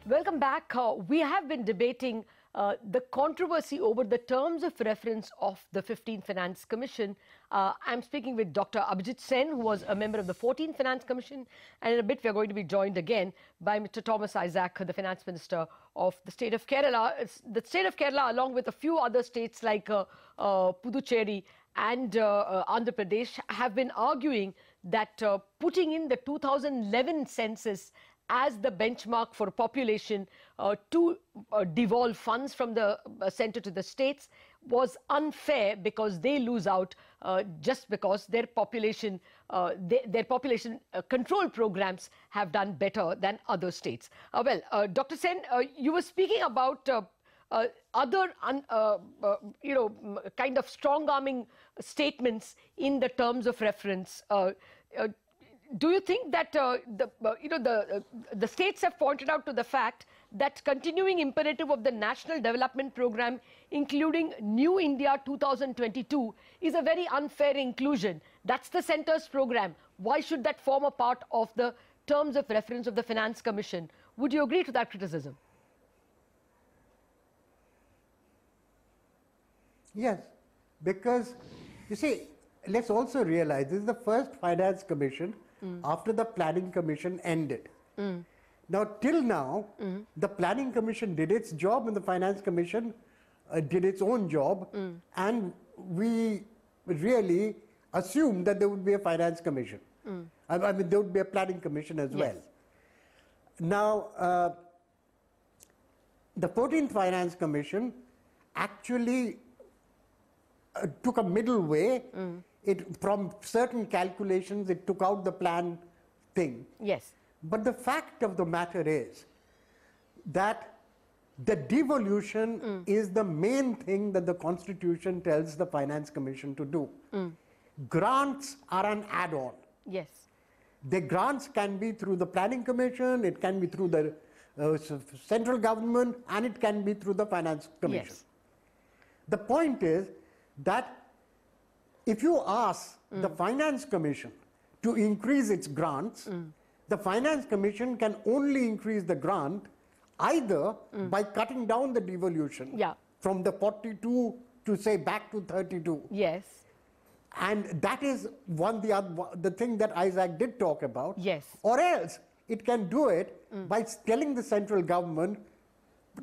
Welcome back. We have been debating the controversy over the terms of reference of the 15th Finance Commission. I'm speaking with Dr. Abhijit Sen, who was a member of the 14th Finance Commission. And in a bit, we're going to be joined again by Mr. Thomas Isaac, the Finance Minister of the state of Kerala. The state of Kerala, along with a few other states like Puducherry and Andhra Pradesh, have been arguing that putting in the 2011 census as the benchmark for population to devolve funds from the centre to the states was unfair because they lose out just because their population control programs have done better than other states. Dr. Sen, you were speaking about other kind of strong-arming statements in the terms of reference. Do you think that the states have pointed out to the fact that continuing imperative of the National Development Programme, including New India 2022, is a very unfair inclusion? That's the centre's programme. Why should that form a part of the terms of reference of the Finance Commission? Would you agree to that criticism? Yes, because, you see, let's also realize this is the first Finance Commission after the Planning Commission ended. Now, till now, the Planning Commission did its job and the Finance Commission did its own job, and we really assumed that there would be a Finance Commission. I mean, there would be a Planning Commission as well. Now, the 14th Finance Commission actually took a middle way. From certain calculations, it took out the plan thing. Yes. But the fact of the matter is that the devolution is the main thing that the Constitution tells the Finance Commission to do. Grants are an add-on. Yes. The grants can be through the Planning Commission, it can be through the central government, and it can be through the Finance Commission. Yes. The point is that if you ask the Finance Commission to increase its grants, the Finance Commission can only increase the grant either by cutting down the devolution from the 42 to say back to 32. Yes. And that is the thing that Isaac did talk about. Yes. Or else it can do it by telling the central government,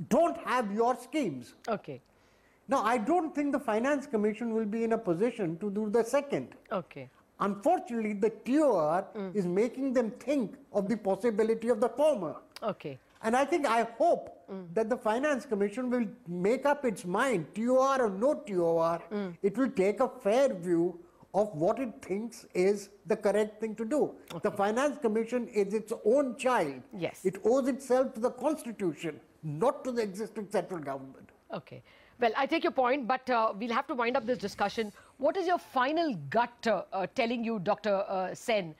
don't have your schemes. Okay. Now, I don't think the Finance Commission will be in a position to do the second. Okay. Unfortunately, the TOR is making them think of the possibility of the former. Okay. And I hope that the Finance Commission will make up its mind, TOR or no TOR, it will take a fair view of what it thinks is the correct thing to do. Okay. The Finance Commission is its own child. Yes. It owes itself to the Constitution, not to the existing central government. Okay. Well, I take your point, but we'll have to wind up this discussion. What is your final gut telling you, Dr. Sen?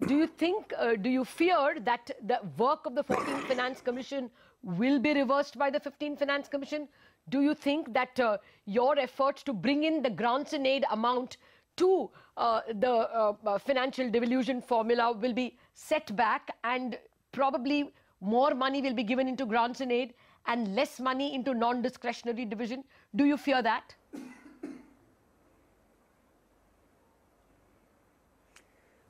Do you think, do you fear that the work of the 14th Finance Commission will be reversed by the 15th Finance Commission? Do you think that your efforts to bring in the grants and aid amount to the financial devolution formula will be set back and probably more money will be given into grants and aid and less money into non-discretionary division? Do you fear that?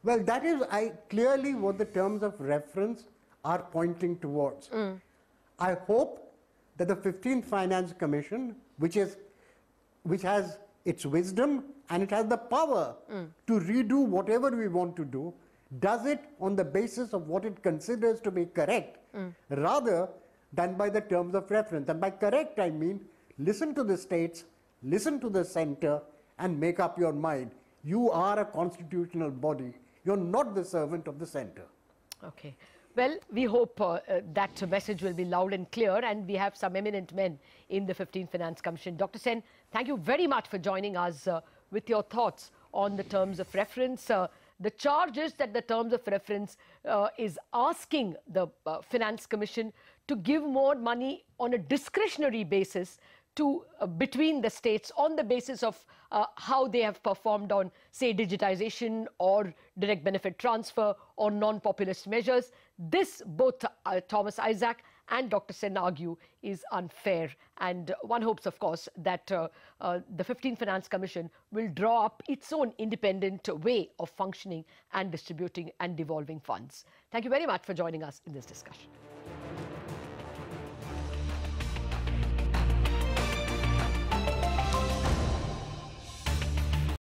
Well, that is clearly what the terms of reference are pointing towards. I hope that the 15th Finance Commission, which has its wisdom and it has the power to redo whatever we want to do, does it on the basis of what it considers to be correct, rather than by the terms of reference. And by correct, I mean listen to the states, listen to the center, and make up your mind. You are a constitutional body. You're not the servant of the center. Okay. Well, we hope that message will be loud and clear, and we have some eminent men in the 15th Finance Commission. Dr. Sen, thank you very much for joining us with your thoughts on the terms of reference. The charge is that the terms of reference is asking the Finance Commission to give more money on a discretionary basis to between the states on the basis of how they have performed on, say, digitization or direct benefit transfer or non-populist measures. This, both Thomas Isaac and Dr. Sen argue is unfair. And one hopes, of course, that the 15th Finance Commission will draw up its own independent way of functioning and distributing and devolving funds. Thank you very much for joining us in this discussion.